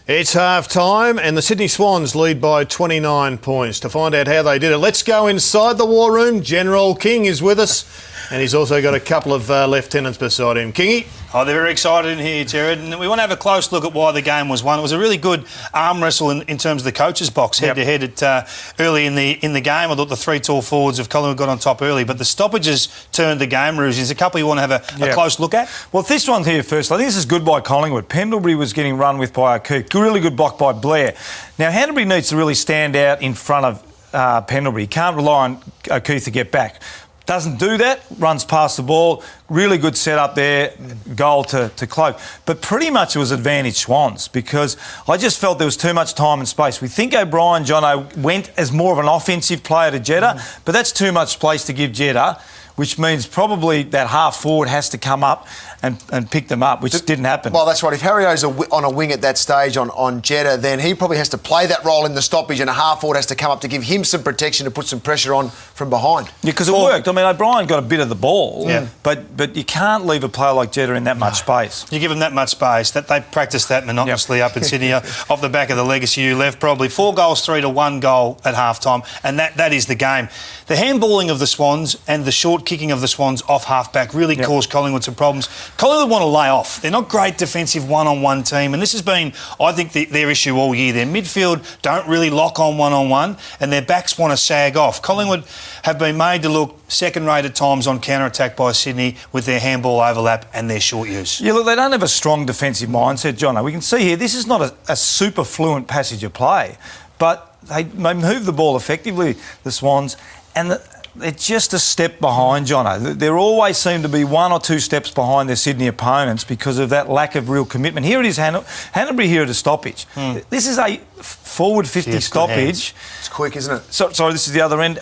It's half-time and the Sydney Swans lead by 29 points. To find out how they did it, let's go inside the war room. General King is with us and he's also got a couple of lieutenants beside him. Kingy? Oh, they're very excited in here, Jared, and we want to have a close look at why the game was won. It was a really good arm wrestle in terms of the coach's box, head-to-head early in the game. I thought the three tall forwards of Collingwood got on top early, but the stoppages turned the game. Rouge, is a couple you want to have a close look at? Well, this one here first. I think this is good by Collingwood. Pendlebury was getting run with by O'Keefe. Really good block by Blair. Now, Pendlebury needs to really stand out in front of Pendlebury. He can't rely on O'Keefe to get back. Doesn't do that, runs past the ball, really good setup there, goal to Cloak. But pretty much it was advantage Swans because I just felt there was too much time and space. We think O'Brien, Jono, went as more of an offensive player to Jetta, but that's too much space to give Jetta, which means probably that half forward has to come up and pick them up, which didn't happen. Well, that's right. If Harrio's on a wing at that stage on Jetta, then he probably has to play that role in the stoppage and a half forward has to come up to give him some protection to put some pressure on from behind. Yeah, because it worked. I mean, O'Brien got a bit of the ball, but you can't leave a player like Jetta in that much space. You give him that much space. That they practiced that monotonously up in Sydney off the back of the legacy you left. Probably 4 goals, 3 to 1 goal at half-time, and that is the game. The handballing of the Swans and the short kicking of the Swans off half-back really caused Collingwood some problems. Collingwood want to lay off. They're not great defensive one-on-one team, and this has been, I think, their issue all year. Their midfield don't really lock on one-on-one, and their backs want to sag off. Collingwood have been made to look second-rate at times on counter-attack by Sydney with their handball overlap and their short use. Yeah, look, they don't have a strong defensive mindset, Jono. We can see here, this is not a super fluent passage of play, but they move the ball effectively, the Swans, and they're just a step behind, Jono. There always seem to be 1 or 2 steps behind their Sydney opponents because of that lack of real commitment. Here it is, Hanbury here at a stoppage. This is a forward 50 stoppage. It's quick, isn't it? Sorry, this is the other end.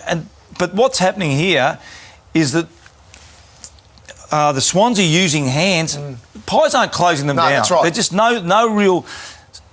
But what's happening here is that the Swans are using hands. Pies aren't closing them down. That's right. There's just no real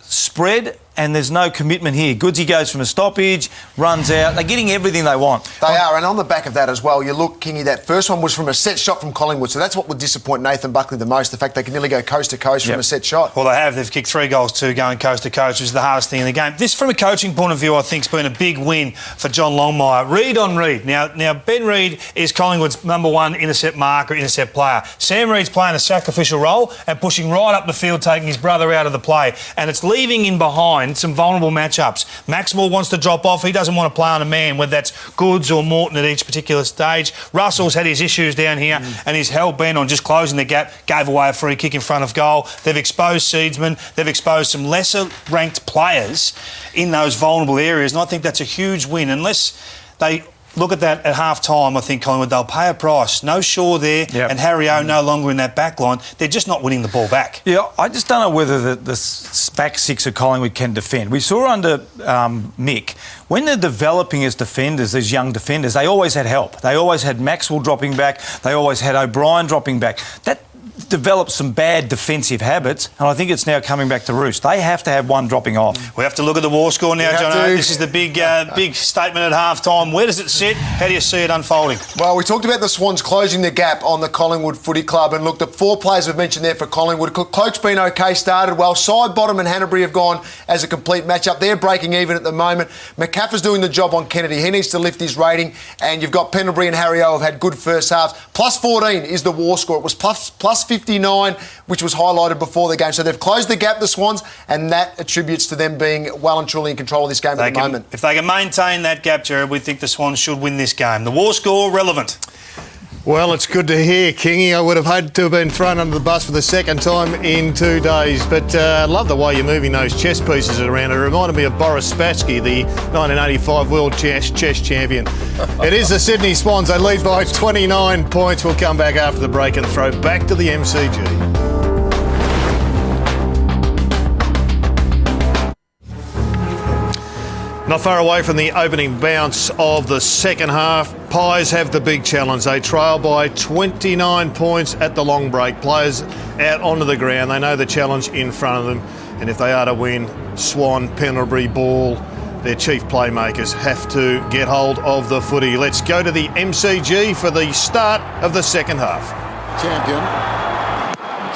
spread and there's no commitment here. Goodsy goes from a stoppage, runs out. They're getting everything they want. They are, and on the back of that as well, you look, Kingy, that first one was from a set shot from Collingwood, so that's what would disappoint Nathan Buckley the most, the fact they can nearly go coast to coast from a set shot. Well, they have. They've kicked 3 goals, 2 going coast to coast, which is the hardest thing in the game. This, from a coaching point of view, I think has been a big win for John Longmire. Reid on Reid. Now Ben Reid is Collingwood's #1 intercept marker, intercept player. Sam Reid's playing a sacrificial role and pushing right up the field, taking his brother out of the play, and it's leaving in behind some vulnerable matchups. Maxwell wants to drop off. He doesn't want to play on a man, whether that's Goods or Morton at each particular stage. Russell's had his issues down here and he's hell-bent on just closing the gap. Gave away a free kick in front of goal. They've exposed Seedsman. They've exposed some lesser-ranked players in those vulnerable areas, and I think that's a huge win. Unless they look at that at half-time, I think Collingwood, they'll pay a price. No Shaw there and Harry O no longer in that back line. They're just not winning the ball back. Yeah, I just don't know whether the back 6 of Collingwood can defend. We saw under Mick, when they're developing as defenders, these young defenders, they always had help. They always had Maxwell dropping back. They always had O'Brien dropping back. That developed some bad defensive habits, and I think it's now coming back to roost. They have to have one dropping off. We have to look at the war score now, John. This is the big statement at half-time. Where does it sit? How do you see it unfolding? Well, we talked about the Swans closing the gap on the Collingwood Footy Club, and look, the 4 players we've mentioned there for Collingwood. Cloak's been okay, started well. Side, Bottom and Hanbury have gone as a complete matchup. They're breaking even at the moment. McCaffrey's doing the job on Kennedy. He needs to lift his rating, and you've got Pendlebury and Harry O have had good first halves. Plus 14 is the war score. It was plus 59, which was highlighted before the game. So they've closed the gap, the Swans, and that attributes to them being well and truly in control of this game at the moment. If they can maintain that gap, Jared, we think the Swans should win this game. The war score, relevant. Well, it's good to hear, Kingy. I would have had to have been thrown under the bus for the second time in 2 days. But I love the way you're moving those chess pieces around. It reminded me of Boris Spassky, the 1985 World Chess Champion. It is the Sydney Swans. They lead by 29 points. We'll come back after the break and throw back to the MCG. Not far away from the opening bounce of the second half. Pies have the big challenge. They trail by 29 points at the long break. Players out onto the ground. They know the challenge in front of them. And if they are to win, Swan, Pendlebury, Ball, their chief playmakers have to get hold of the footy. Let's go to the MCG for the start of the second half.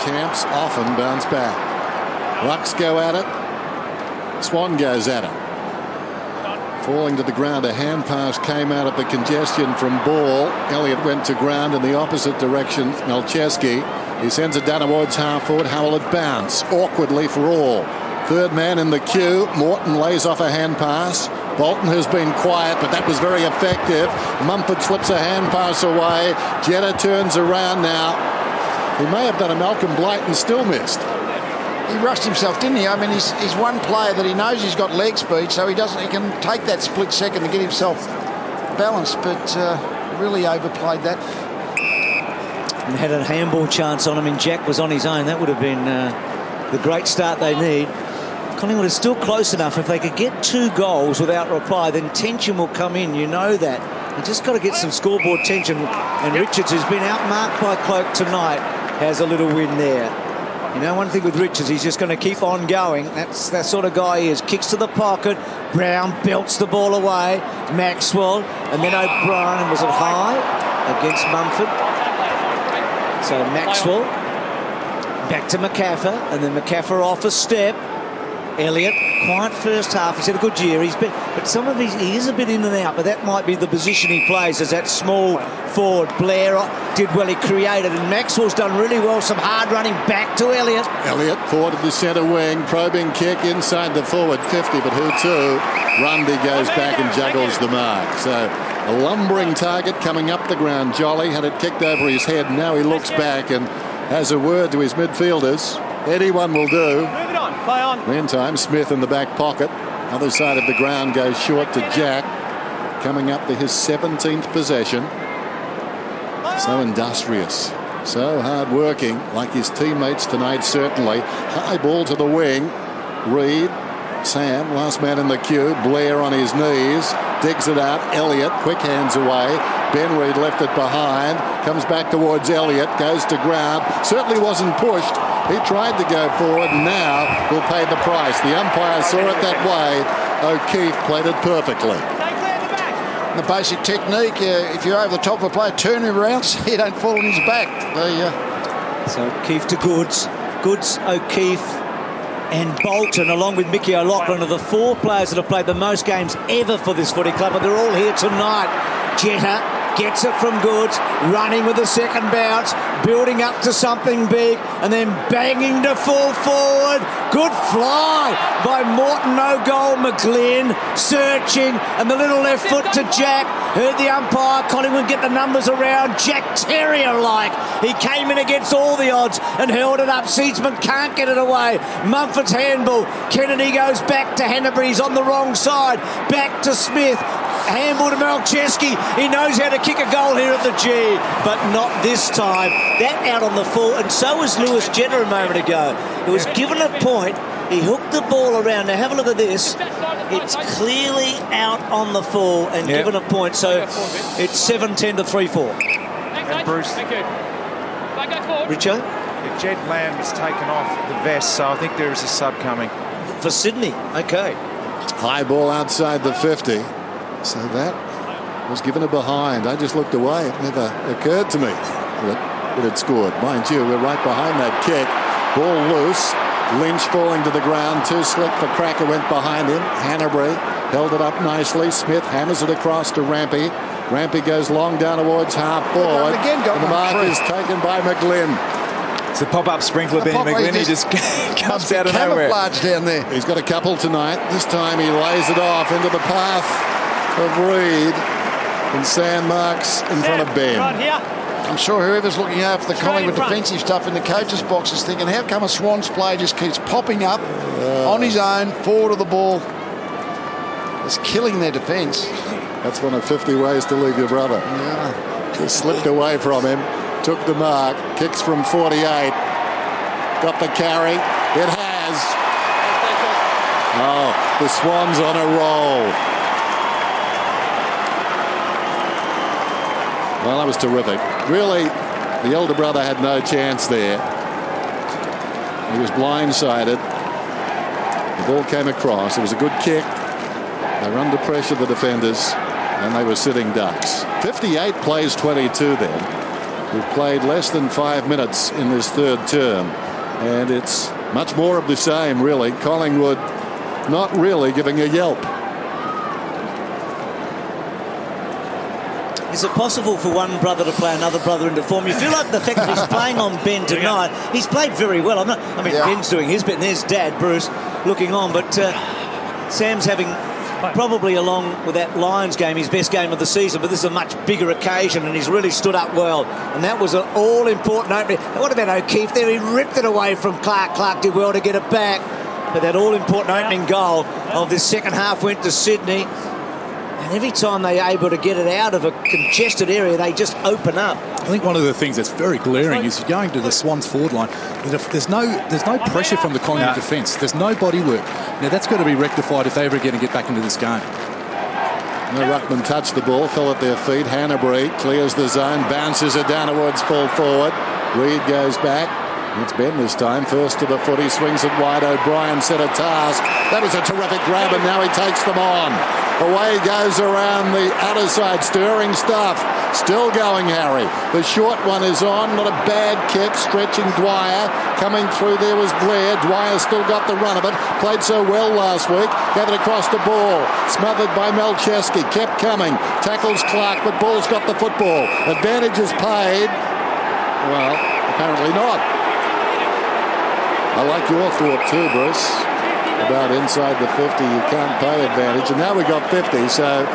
Champs often bounce back. Rucks go at it. Swan goes at it. Falling to the ground, a hand pass came out of the congestion from Ball. Elliott went to ground in the opposite direction. Malcheski, he sends it down towards half forward. How will it bounce? Awkwardly for all. Third man in the queue. Morton lays off a hand pass. Bolton has been quiet, but that was very effective. Mumford slips a hand pass away. Jetta turns around now. He may have done a Malcolm Blight and still missed. He rushed himself, didn't he? I mean, he's one player that he knows he's got leg speed, so he can take that split second to get himself balanced, but really overplayed that. And had a handball chance on him, and Jack was on his own. That would have been the great start they need. Collingwood is still close enough. If they could get 2 goals without reply, then tension will come in. You know that. You just got to get some scoreboard tension. And Richards, who's been outmarked by Cloak tonight, has a little win there. You know, one thing with Richards, he's just going to keep on going. That's that sort of guy he is. Kicks to the pocket. Brown belts the ball away. Maxwell. And then O'Brien. Was it high against Mumford? So Maxwell. Back to McCaffer. And then McCaffer off a step. Elliott, quiet first half. He's had a good year. But some of he is a bit in and out. But that might be the position he plays as that small forward. Blair did well. He created, and Maxwell's done really well. Some hard running back to Elliott. Elliott forward of the centre wing, probing kick inside the forward 50. But who to? Rundy goes back and juggles the mark. So a lumbering target coming up the ground. Jolly had it kicked over his head. Now he looks back and has a word to his midfielders. Anyone will do. Move it on. Play on. Meantime, Smith in the back pocket. Other side of the ground goes short to Jack. Coming up to his 17th possession. So industrious. So hard working, like his teammates tonight, certainly. High ball to the wing. Reid. Sam, last man in the queue. Blair on his knees. Digs it out. Elliott, quick hands away. Ben Reid left it behind. Comes back towards Elliott. Goes to ground. Certainly wasn't pushed. He tried to go forward. Now will pay the price. The umpire saw it that way. O'Keefe played it perfectly. The basic technique, if you're over the top of a player, turn him around so he don't fall on his back. So O'Keefe to Goods. Goods, O'Keefe and Bolton, along with Mickey O'Loughlin, are the 4 players that have played the most games ever for this footy club, and they're all here tonight. Jetta gets it from Goods, running with the second bounce, building up to something big, and then banging to full forward. Good fly by Morton, no goal. McGlynn searching, and the little left foot to Jack. Heard the umpire. Collingwood get the numbers around. Jack Terrier-like. He came in against all the odds and held it up. Seedsman can't get it away. Mumford's handball. Kennedy goes back to Hanbury. He's on the wrong side. Back to Smith. Handball to Malcheski. He knows how to kick a goal here at the G, but not this time. That out on the full, and so was Lewis Jetta a moment ago. He was given a point. He hooked the ball around. Now have a look at this. It's clearly out on the full and given a point. So it's 7-10 to 3-4. And Bruce. Thank you. Richo? Jed Lamb has taken off the vest, so I think there is a sub coming. For Sydney. Okay. High ball outside the 50. So that was given a behind. I just looked away. It never occurred to me that it had scored. Mind you, we're right behind that kick. Ball loose. Lynch falling to the ground. Too slick for Cracker. Went behind him. Hanbury held it up nicely. Smith hammers it across to Rampy. Rampy goes long down towards half forward. Again, got and the mark is taken by McGlynn. It's a pop-up sprinkler, Benny McGlynn. He just comes out of nowhere. Camouflage down there. He's got a couple tonight. This time he lays it off into the path of Reid, and Sam marks in front of Ben. Right here. I'm sure whoever's looking after the Collingwood defensive stuff in the coach's box is thinking, how come a Swans player just keeps popping up on his own, forward of the ball? It's killing their defence. That's one of 50 ways to leave your brother. Yeah. Just slipped away from him, took the mark, kicks from 48, got the carry. It has. Oh, the Swans on a roll. Well, that was terrific. Really, the elder brother had no chance there. He was blindsided. The ball came across. It was a good kick. They were under pressure, the defenders, and they were sitting ducks. 58 plays 22 then. We've played less than 5 minutes in this third term, and it's much more of the same, really. Collingwood not really giving a yelp. Is it possible for one brother to play another brother into form? You feel like the fact that he's playing on Ben tonight, he's played very well. Ben's doing his bit, and there's Dad, Bruce, looking on. But Sam's having probably, along with that Lions game, his best game of the season. But this is a much bigger occasion, and he's really stood up well. And that was an all-important opening. And what about O'Keefe there? He ripped it away from Clark. Clark did well to get it back. But that all-important opening goal of this second half went to Sydney. And every time they're able to get it out of a congested area, they just open up. I think one of the things that's very glaring is going to the Swans forward line. There's no pressure from the Collingwood defence. There's no body work. Now that's got to be rectified if they ever get back into this game. No ruckman touched the ball, fell at their feet. Hanbury clears the zone, bounces it down towards full forward. Reid goes back. It's Ben this time. First to the foot, he swings it wide. O'Brien set a task. That was a terrific grab, and now he takes them on. Away goes around the outer side, stirring stuff. Still going, Harry. The short one is on. Not a bad kick. Stretching Dwyer. Coming through there was Blair. Dwyer still got the run of it. Played so well last week. Gave it across the ball. Smothered by Malcheski. Kept coming. Tackles Clark, but Ball's got the football. Advantage is paid. Well, apparently not. I like your thought too, Bruce, about inside the 50 you can't pay advantage, and now we got 50, so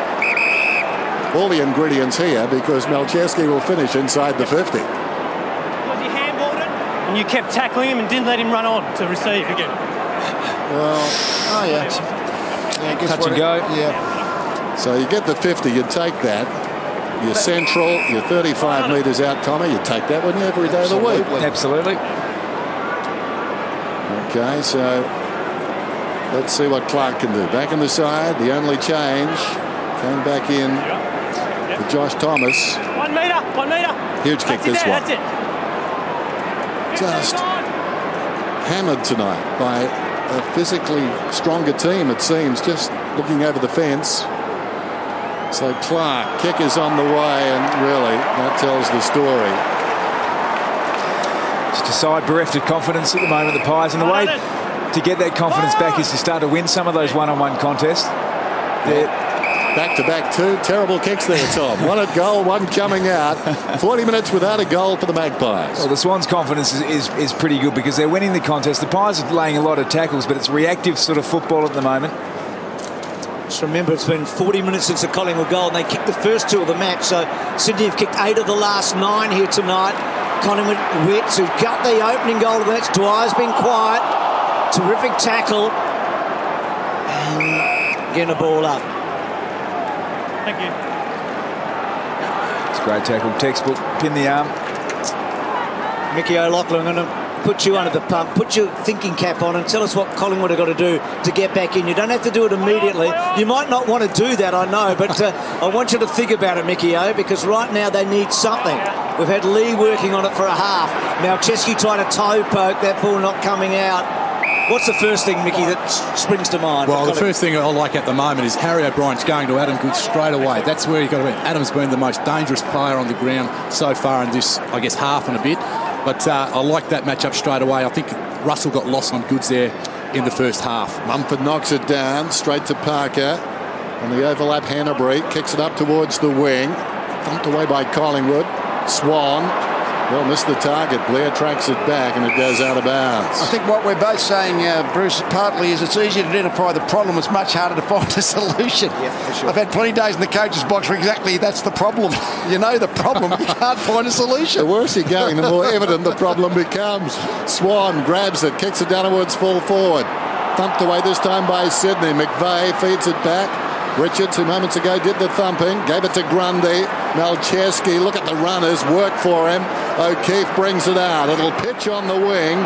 all the ingredients here, because Malcheski will finish inside the 50. Because you handballed it and you kept tackling him and didn't let him run on to receive again. Well, Touch and go. Yeah. So you get the 50, you take that. You're central, you're 35 metres out, Tommy, you take that one every day of the week. Absolutely. Okay, so let's see what Clark can do. Back in the side, the only change came back in for Josh Thomas. 1 metre, 1 metre. Huge kick this one. That's it. Just hammered tonight by a physically stronger team, it seems, just looking over the fence. So Clark, kick is on the way, and really, that tells the story. Just a side bereft of confidence at the moment, the Pies, and the way to get that confidence back is to start to win some of those one-on-one contests. Back-to-back two terrible kicks there, Tom. One at goal, one coming out. 40 minutes without a goal for the Magpies. Well, the Swans' confidence is pretty good because they're winning the contest. The Pies are laying a lot of tackles, but it's reactive sort of football at the moment. Just remember, it's been 40 minutes since the Collingwood goal, and they kicked the first 2 of the match. So Sydney have kicked 8 of the last 9 here tonight. Collingwood Wits, who got the opening goal of the match. Dwyer's been quiet. Terrific tackle. And getting a ball up. Thank you. It's a great tackle. Textbook, pin the arm. Mickey O'Loughlin, I'm going to put you under the pump, put your thinking cap on and tell us what Collingwood have got to do to get back in. You don't have to do it immediately. You might not want to do that, I know, but I want you to think about it, Mickey O, because right now they need something. We've had Lee working on it for a half. Malcheski tried a toe poke, that ball not coming out. What's the first thing, Mickey, that springs to mind? Well, the first thing I like at the moment is Harry O'Brien's going to Adam Good straight away. That's where you've got to be. Adam's been the most dangerous player on the ground so far in this, I guess, half and a bit. But I like that matchup straight away. I think Russell got lost on Goods there in the first half. Mumford knocks it down, straight to Parker. On the overlap, Hanbury kicks it up towards the wing. Thumped away by Collingwood. Swan, well, missed the target. Blair tracks it back and it goes out of bounds. I think what we're both saying, Bruce, partly is it's easier to identify the problem. It's much harder to find a solution. Yeah, for sure. I've had plenty of days in the coach's box where exactly that's the problem. You know the problem, you can't find a solution. The worse you're going, the more evident the problem becomes. Swan grabs it, kicks it down towards full forward. Thumped away this time by Sydney. McVeigh feeds it back. Richards, who moments ago did the thumping, gave it to Grundy. Malcheski, look at the runners, work for him. O'Keefe brings it out. It'll pitch on the wing.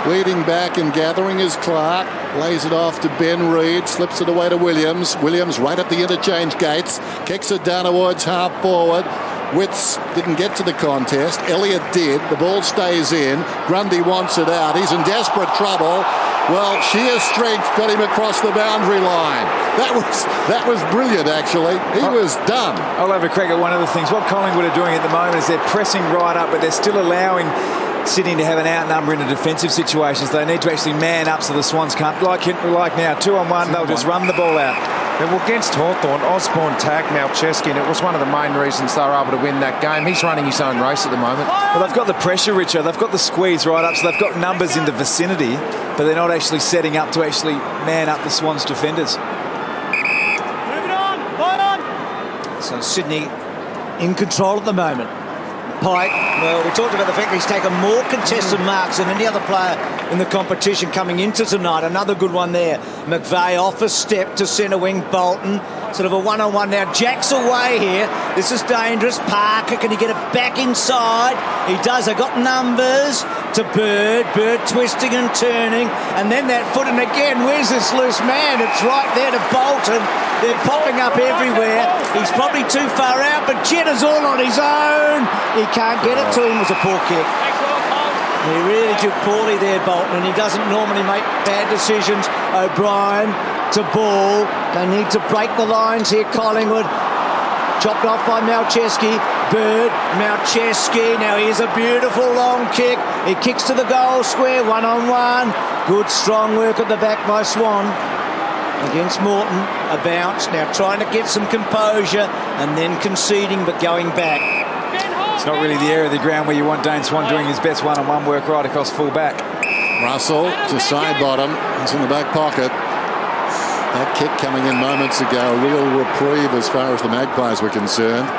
Leading back and gathering is Clark. Lays it off to Ben Reid. Slips it away to Williams. Williams right at the interchange gates. Kicks it down towards half forward. Witts didn't get to the contest. Elliott did. The ball stays in. Grundy wants it out. He's in desperate trouble. Well, sheer strength got him across the boundary line. That was brilliant, actually. He was done. I'll have a crack at one of the things. What Collingwood are doing at the moment is they're pressing right up, but they're still allowing Sydney to have an outnumber in the defensive situations. They need to actually man up so the Swans can't, like now, 2-on-1, they'll just run the ball out. Yeah, well, against Hawthorn, Osborne tagged Malcheski, and it was one of the main reasons they were able to win that game. He's running his own race at the moment. Well, they've got the pressure, Richard. They've got the squeeze right up, so they've got numbers in the vicinity, but they're not actually setting up to actually man up the Swans defenders. Moving on, hold on. So Sydney in control at the moment. Pike, well, we talked about the fact that he's taken more contested marks than any other player in the competition coming into tonight. Another good one there. McVeigh off a step to centre wing. Bolton, sort of a one-on-one now. Jack's away here. This is dangerous. Parker, can he get it back inside? He does. They got numbers to Bird. Bird twisting and turning. And then that foot, and again, where's this loose man? It's right there to Bolton. They're popping up everywhere. He's probably too far out, but Jetta's all on his own. He can't get it to him. It was a poor kick. He really did poorly there, Bolton, and he doesn't normally make bad decisions. O'Brien to Ball. They need to break the lines here, Collingwood. Chopped off by Malcheski. Bird, Malcheski. Now here's a beautiful long kick. He kicks to the goal square, one-on-one. Good strong work at the back by Swan. Against Morton, a bounce, now trying to get some composure and then conceding but going back. It's not really the area of the ground where you want Dane Swan doing his best one-on-one work right across full back. Russell to side bottom. He's in the back pocket. That kick coming in moments ago, a real reprieve as far as the Magpies were concerned.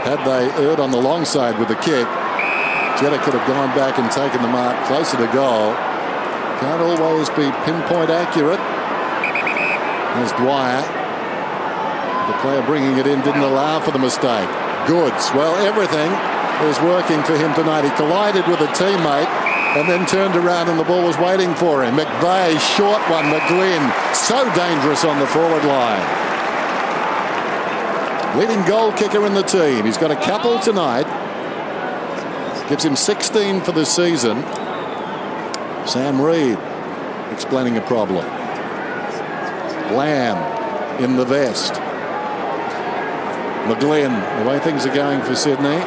Had they erred on the long side with the kick, Jetta could have gone back and taken the mark closer to goal. Can't always be pinpoint accurate. There's Dwyer. The player bringing it in didn't allow for the mistake. Goods. Well, everything is working for him tonight. He collided with a teammate and then turned around and the ball was waiting for him. McVeigh, short one. McGlynn, so dangerous on the forward line. Leading goal kicker in the team. He's got a couple tonight. Gives him 16 for the season. Sam Reid explaining a problem. Lamb in the vest. McGlynn, the way things are going for Sydney.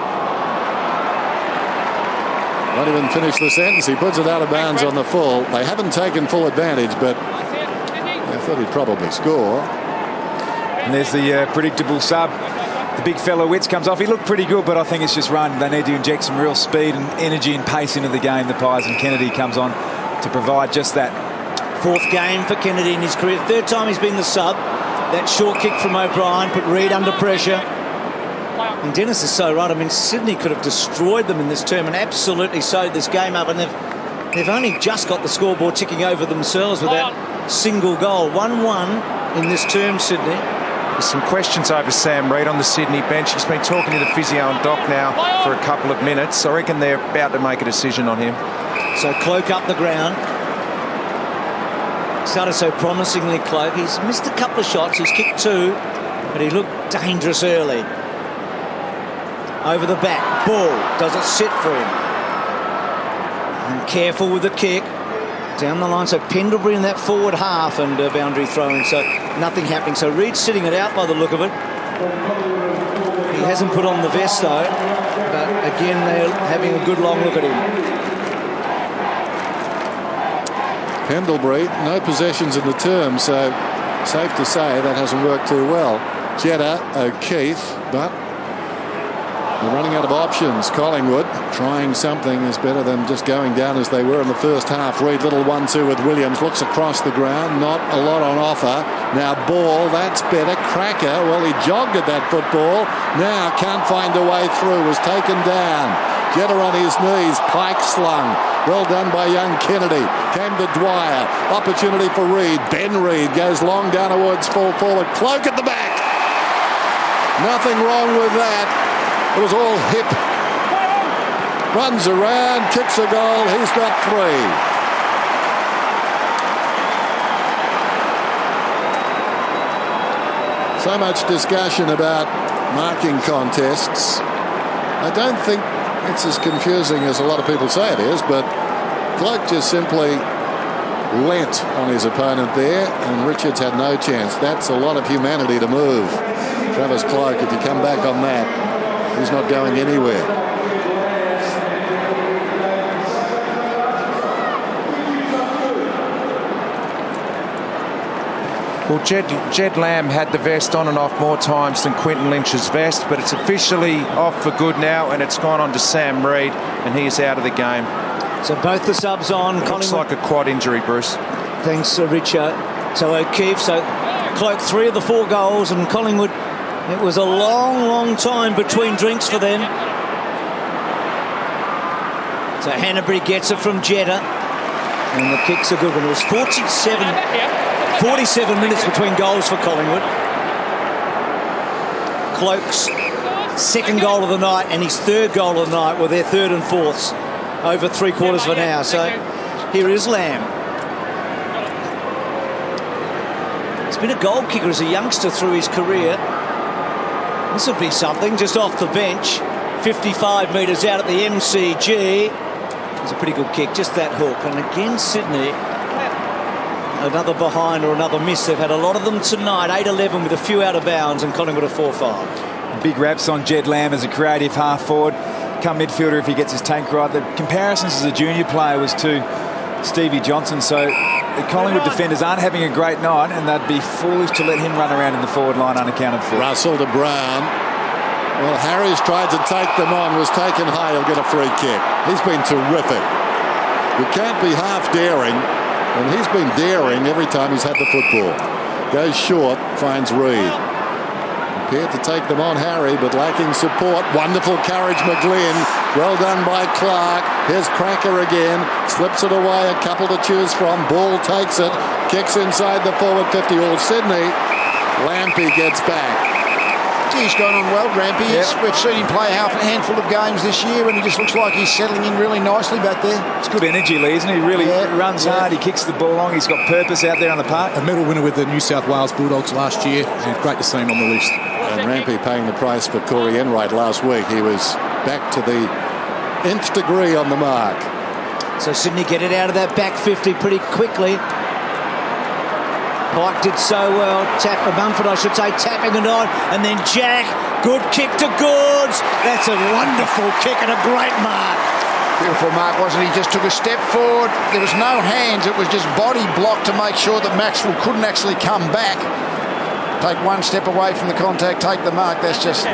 Won't even finish the sentence. He puts it out of bounds on the full. They haven't taken full advantage, but I thought he'd probably score. And there's the predictable sub. The big fellow Witts comes off. He looked pretty good, but I think it's just run. They need to inject some real speed and energy and pace into the game, the Pies, and Kennedy comes on to provide just that. Fourth game for Kennedy in his career. Third time he's been the sub. That short kick from O'Brien put Reid under pressure. And Dennis is so right. I mean, Sydney could have destroyed them in this term and absolutely sewed this game up. And they've only just got the scoreboard ticking over themselves with that single goal. 1-1 in this term, Sydney. There's some questions over Sam Reid on the Sydney bench. He's been talking to the physio and doc now for a couple of minutes. I reckon they're about to make a decision on him. So Cloak up the ground. Started so promisingly, Cloak. He's missed a couple of shots. He's kicked 2, but he looked dangerous early. Over the back. Ball. Does it sit for him? And careful with the kick. Down the line. So Pendlebury in that forward half and boundary throw-in. So nothing happening. So Reid's sitting it out by the look of it. He hasn't put on the vest though. But again, they're having a good long look at him. Pendlebury, no possessions in the term, so safe to say that hasn't worked too well. Jetta, O'Keefe, but they're running out of options. Collingwood trying something is better than just going down as they were in the first half. Reid, little 1-2 with Williams, looks across the ground, not a lot on offer. Now Ball, that's better. Cracker, well, he jogged at that football. Now can't find a way through, was taken down. Jetta on his knees, Pike slung. Well done by young Kennedy. Came to Dwyer. Opportunity for Reid. Ben Reid goes long down towards full forward. Cloak at the back. Nothing wrong with that. It was all hip. Runs around, kicks a goal. He's got 3. So much discussion about marking contests. I don't think it's as confusing as a lot of people say it is, but Cloak just simply leant on his opponent there, and Richards had no chance. That's a lot of humanity to move. Travis Cloak, if you come back on that, he's not going anywhere. Well, Jed Lamb had the vest on and off more times than Quinton Lynch's vest, but it's officially off for good now, and it's gone on to Sam Reid, and he is out of the game. So both the subs on. Looks like a quad injury, Bruce. Thanks, Richo. So O'Keefe, Cloak 3 of the 4 goals, and Collingwood, it was a long time between drinks for them. So Hanbury gets it from Jetta, and the kick's a good one. It was 47 minutes between goals for Collingwood. Cloak's second goal of the night and his third goal of the night were their third and fourths over 3/4 of an hour. So here is Lamb. He's been a goal kicker as a youngster through his career. This would be something, just off the bench. 55 metres out at the MCG. It's a pretty good kick, just that hook. And again, Sydney, another behind or another miss. They've had a lot of them tonight. 8-11 with a few out of bounds, and Collingwood are 4-5. Big raps on Jed Lamb as a creative half forward. Come midfielder if he gets his tank right. The comparisons as a junior player was to Stevie Johnson. So the Collingwood defenders aren't having a great night, and they'd be foolish to let him run around in the forward line unaccounted for. Russell to Brown. Well, Harry's tried to take them on, was taken high, he'll get a free kick. He's been terrific. You can't be half daring, and he's been daring every time he's had the football. Goes short, finds Reid. Appeared to take them on, Harry, but lacking support. Wonderful courage, McGlynn. Well done by Clark. Here's Cracker again. Slips it away, a couple to choose from. Ball takes it, kicks inside the forward 50. All Sydney. Lampy gets back. He's gone on well, Rampy. Yep. We've seen him play a handful of games this year, and he just looks like he's settling in really nicely back there. It's good energy, Lee, isn't he? He really runs hard, he kicks the ball long, he's got purpose out there on the park. A medal winner with the New South Wales Bulldogs last year, and great to see him on the list. And Rampy paying the price for Corey Enright last week. He was back to the nth degree on the mark. So Sydney get it out of that back 50 pretty quickly. Pike did so well. Mumford, I should say, tapping it on. And then Jack, good kick to Goods. That's a wonderful kick and a great mark. Beautiful mark, wasn't he? Just took a step forward. There was no hands. It was just body block to make sure that Maxwell couldn't actually come back. Take one step away from the contact, take the mark. That's just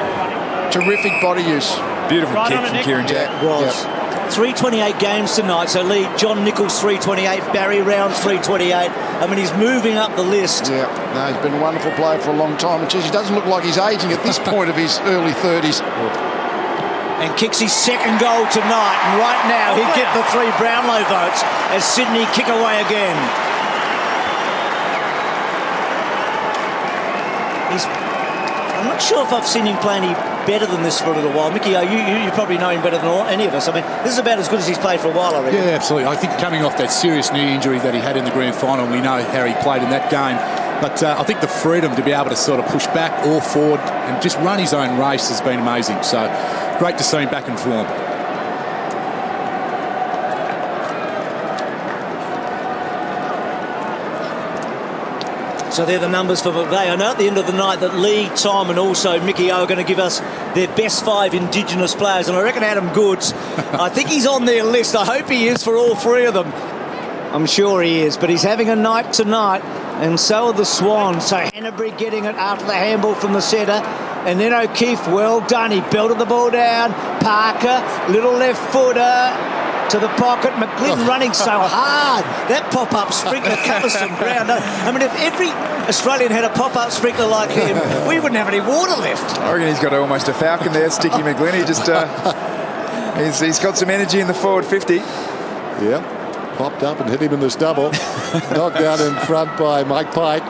terrific body use. Beautiful kick from Kieran Jack. Was. 328 games tonight, so Lee, John Nichols 328, Barry Round 328. I mean, he's moving up the list. Yeah, no, he's been a wonderful player for a long time. And geez, he doesn't look like he's ageing at this point of his early 30s. And kicks his second goal tonight. And right now, he'd get the 3 Brownlow votes as Sydney kick away again. I'm not sure if I've seen him play any better than this for a little while. Mickey, you probably know him better than any of us. I mean, this is about as good as he's played for a while, I reckon. Yeah, absolutely. I think coming off that serious knee injury that he had in the grand final, we know how he played in that game. But I think the freedom to be able to sort of push back or forward and just run his own race has been amazing. So great to see him back in form. So they're the numbers for today. I know at the end of the night that Lee, Tom and also Mickey O are going to give us their best 5 Indigenous players. And I reckon Adam Goods, I think he's on their list. I hope he is for all 3 of them. I'm sure he is. But he's having a night tonight. And so are the Swans. So Hanbury getting it after the handball from the centre. And then O'Keefe, well done. He belted the ball down. Parker, little left footer to the pocket. McGlynn running so hard. That pop-up sprinkler covers some ground. I mean, if every Australian had a pop-up sprinkler like him, we wouldn't have any water left. I reckon he's got almost a falcon there, Sticky McGlynn. He just, he's got some energy in the forward 50. Yeah, popped up and hit him in the stubble. Knocked down in front by Mike Pike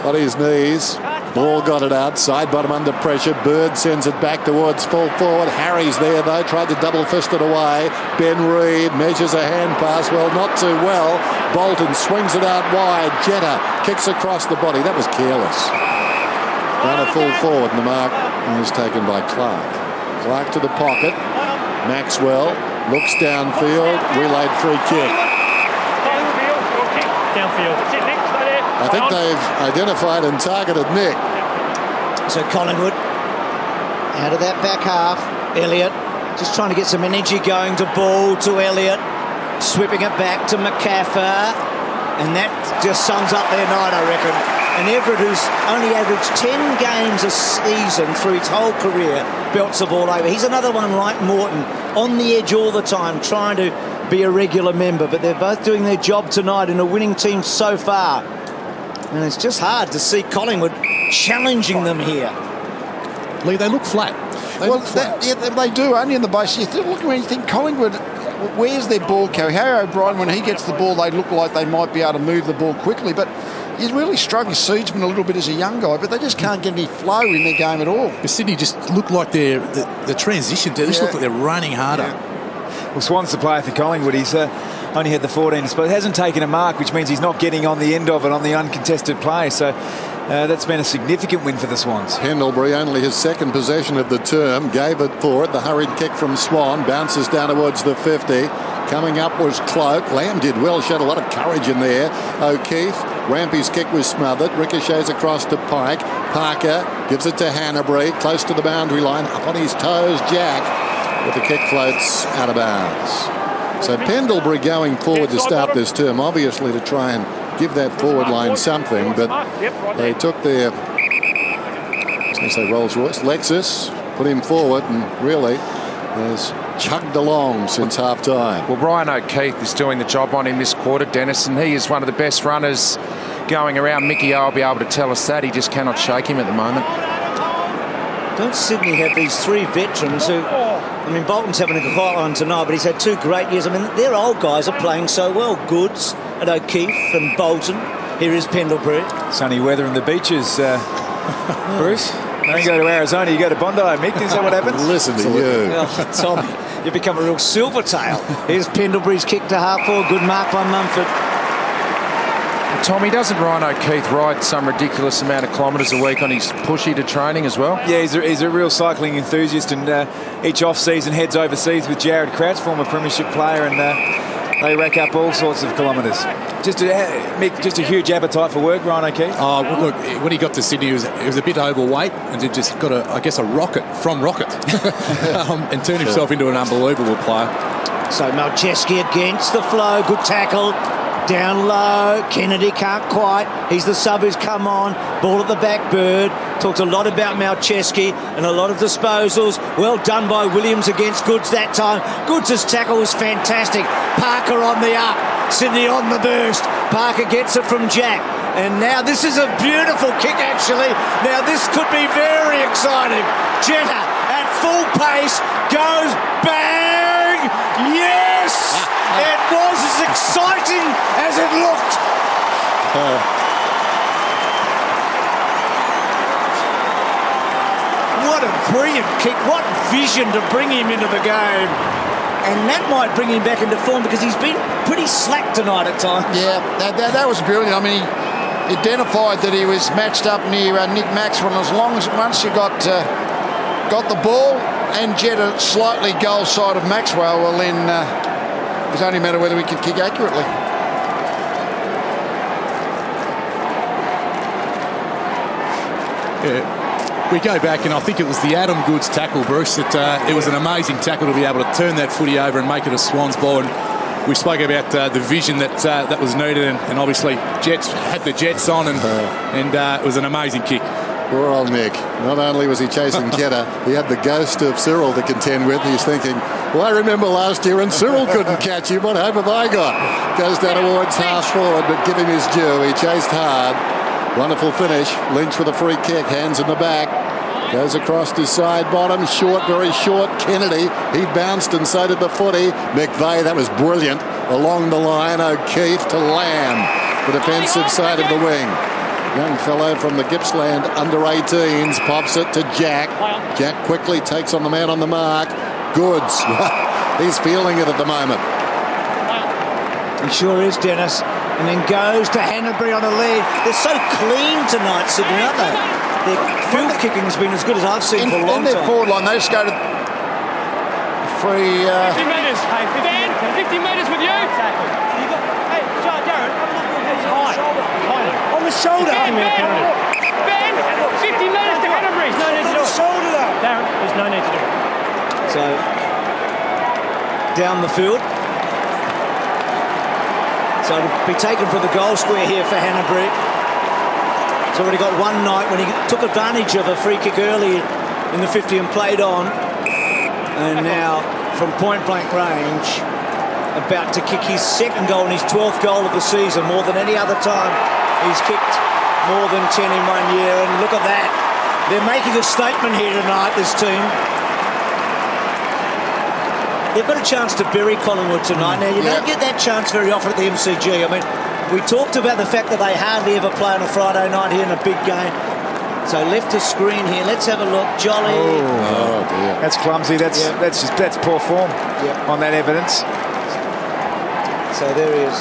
on his knees. Ball got it out, side bottom under pressure. Bird sends it back towards full forward. Harry's there though, tried to double fist it away. Ben Reid measures a hand pass, well, not too well. Bolton swings it out wide. Jetta kicks across the body. That was careless. Down a full forward, and the mark was taken by Clark. Clark to the pocket. Maxwell looks downfield. Relayed free kick. Downfield. I think they've identified and targeted Nick. So Collingwood out of that back half. Elliott just trying to get some energy going to ball to Elliott. Sweeping it back to McCaffer. And that just sums up their night, I reckon. And Everett, who's only averaged 10 games a season through his whole career, belts the ball over. He's another one like Morton, on the edge all the time, trying to be a regular member. But they're both doing their job tonight in a winning team so far. And it's just hard to see Collingwood challenging them here. Lee, they look flat. They do, only in the base. You look around, you think Collingwood, where's their ball carry? Harry O'Brien, when he gets the ball, they look like they might be able to move the ball quickly, but he's really struggling Seedsman a little bit as a young guy, but they just can't get any flow in their game at all. But Sydney just look like the transition. They just look like they're running harder. Yeah. Well, Swans the player for Collingwood. He's only had the 14 spot. Hasn't taken a mark, which means he's not getting on the end of it on the uncontested play. So that's been a significant win for the Swans. Pendlebury, only his second possession of the term, gave it for it. The hurried kick from Swan bounces down towards the 50. Coming up was Cloak. Lamb did well, showed a lot of courage in there. O'Keefe, Rampy's kick was smothered. Ricochets across to Pike. Parker gives it to Hanbury, close to the boundary line. Up on his toes, Jack. But the kick floats out of bounds. So Pendlebury going forward to start this term, obviously to try and give that forward line something, but they took their, I was going to say Rolls Royce, Lexus, put him forward, and really has chugged along since half time. Well, Ryan O'Keefe is doing the job on him this quarter, Dennis, and he is one of the best runners going around. Mickey O will be able to tell us that. He just cannot shake him at the moment. Don't Sydney have these three veterans who, I mean, Bolton's having a quiet one tonight, but he's had 2 great years. I mean, their old guys are playing so well. Goods and O'Keefe and Bolton. Here is Pendlebury. Sunny weather and the beaches, Bruce. Don't go to Arizona, you go to Bondi, Mick. Is that what happens? Listen to you. Oh, Tom, you become a real silver tail. Here's Pendlebury's kick to half forward. Good mark by Mumford. Tommy, doesn't Ryan O'Keefe ride some ridiculous amount of kilometres a week on his pushy to training as well? Yeah, he's a real cycling enthusiast, and each off-season heads overseas with Jared Crouch, former premiership player, and they rack up all sorts of kilometres. Just a huge appetite for work, Ryan O'Keefe. Oh, look, when he got to Sydney, he was a bit overweight and he just got a rocket from Rocket and turned himself into an unbelievable player. So Malcheski against the flow. Good tackle. Down low, Kennedy can't quite. He's the sub who's come on. Ball at the back, Bird. Talked a lot about Malcheski and a lot of disposals. Well done by Williams against Goods that time. Goods' tackle was fantastic. Parker on the up. Sydney on the burst. Parker gets it from Jack. And now this is a beautiful kick, actually. Now this could be very exciting. Jetta at full pace goes bang. Yes! It was as exciting as it looked. What a brilliant kick. What vision to bring him into the game. And that might bring him back into form because he's been pretty slack tonight at times. Yeah, that was brilliant. I mean, he identified that he was matched up near Nick Maxwell. And as long as once you got the ball and Jetta slightly goal side of Maxwell, well then it was only a matter whether we could kick accurately. Yeah. We go back, and I think it was the Adam Goods tackle, Bruce, that it was an amazing tackle to be able to turn that footy over and make it a Swans ball. And we spoke about the vision that was needed, and obviously Jets had the Jets on, and it was an amazing kick. Poor old Nick. Not only was he chasing Jetta, he had the ghost of Cyril to contend with. He's thinking, well, I remember last year and Cyril couldn't catch him. What hope have I got? Goes down towards half forward, but give him his due. He chased hard. Wonderful finish. Lynch with a free kick. Hands in the back. Goes across to side bottom. Short, very short. Kennedy. He bounced and so did the footy. McVeigh, that was brilliant. Along the line, O'Keefe to Lamb. The defensive side of the wing. Young fellow from the Gippsland under-18s pops it to Jack. Jack quickly takes on the man on the mark. Goods. He's feeling it at the moment. He sure is, Dennis. And then goes to Hanbury on a lead. They're so clean tonight, Sydney, aren't they? Their field kicking's been as good as I've seen for a long time. In their forward line, they just go to free... 50 metres. Hey, 50 metres with you. Hey, Darren, it's high. On the shoulder. Ben, 50 metres to Hanbury. No need to do it. Shoulder though. Darren, there's no need to do it. So, down the field. So it'll be taken for the goal square here for Hanbury. He's already got one night when he took advantage of a free kick early in the 50 and played on. And now, from point-blank range, about to kick his second goal and his 12th goal of the season, more than any other time he's kicked more than 10 in 1 year. And look at that. They're making a statement here tonight, this team. They've got a chance to bury Collingwood tonight. Now, you don't get that chance very often at the MCG. I mean, we talked about the fact that they hardly ever play on a Friday night here in a big game. So left to screen here. Let's have a look. Jolly. Oh dear. That's clumsy. That's poor form on that evidence. So there he is.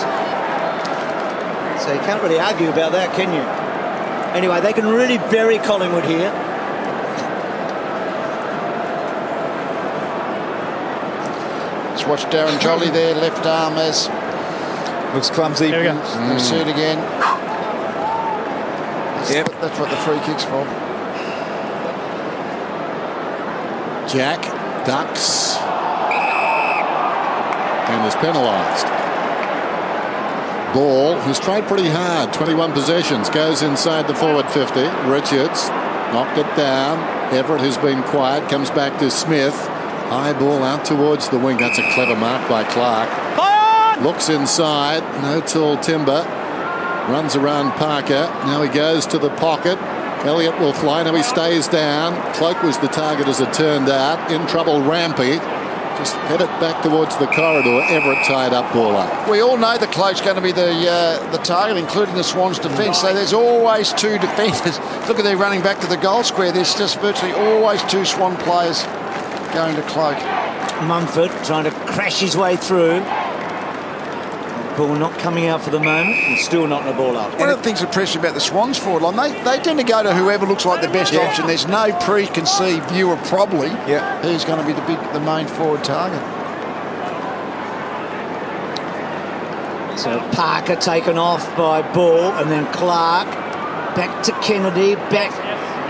So you can't really argue about that, can you? Anyway, they can really bury Collingwood here. Let's watch Darren Jolly there, left arm as... Looks clumsy. There we go. Let's see it again. That's what the free kick's for. Jack ducks and is penalised. Ball, who's tried pretty hard, 21 possessions, goes inside the forward 50. Richards knocked it down. Everett has been quiet, comes back to Smith. High ball out towards the wing. That's a clever mark by Clark. Looks inside, no tall timber. Runs around Parker. Now he goes to the pocket. Elliott will fly. Now he stays down. Cloak was the target as it turned out. In trouble, Rampy. Just head it back towards the corridor. Everett tied up, ball up. We all know the Cloak's going to be the target, including the Swans' defence. So there's always two defenders. Look at their running back to the goal square. There's just virtually always two Swan players going to Cloak. Mumford trying to crash his way through. Ball not coming out for the moment and still not the ball up. One of the things that impresses me about the Swans forward line, they tend to go to whoever looks like the best option. There's no preconceived view of probably who's going to be the main forward target. So Parker taken off by Ball, and then Clark back to Kennedy, back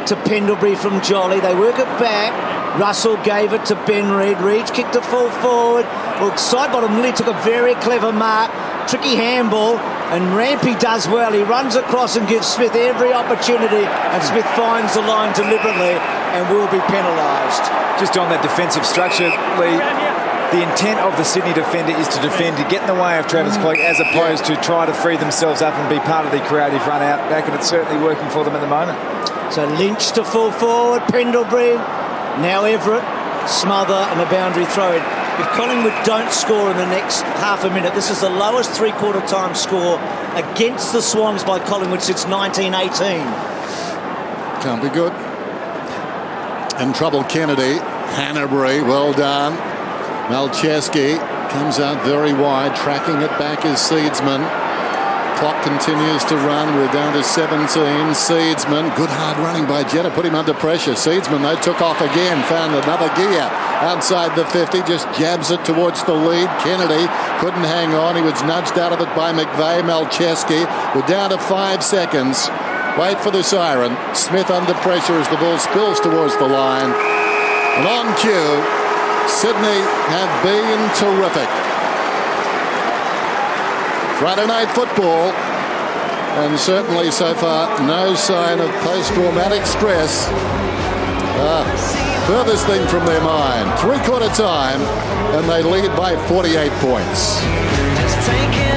to Pendlebury from Jolly. They work it back. Russell gave it to Ben Reid. Reid's kicked it full forward. Well, side bottom really took a very clever mark. Tricky handball, and Rampy does well. He runs across and gives Smith every opportunity, and Smith finds the line deliberately and will be penalised. Just on that defensive structure, Lee, the intent of the Sydney defender is to defend, to get in the way of Travis Cloak, as opposed to try to free themselves up and be part of the creative run out back, and it's certainly working for them at the moment. So Lynch to full forward, Pendlebury, now Everett, smother and a boundary throw in. If Collingwood don't score in the next half a minute, this is the lowest three-quarter time score against the Swans by Collingwood since 1918. Can't be good. In trouble, Kennedy. Hanbury, well done. Malcheski comes out very wide. Tracking it back is Seedsman. Clock continues to run. We're down to 17. Seedsman, good hard running by Jetta, put him under pressure. Seedsman, though, took off again, found another gear outside the 50, just jabs it towards the lead. Kennedy couldn't hang on. He was nudged out of it by McVeigh. Malcheski, we're down to 5 seconds. Wait for the siren. Smith under pressure as the ball spills towards the line. And on cue, Sydney have been terrific. Friday night football, and certainly so far no sign of post-traumatic stress. Furthest thing from their mind. Three-quarter time, and they lead by 48 points. Just taking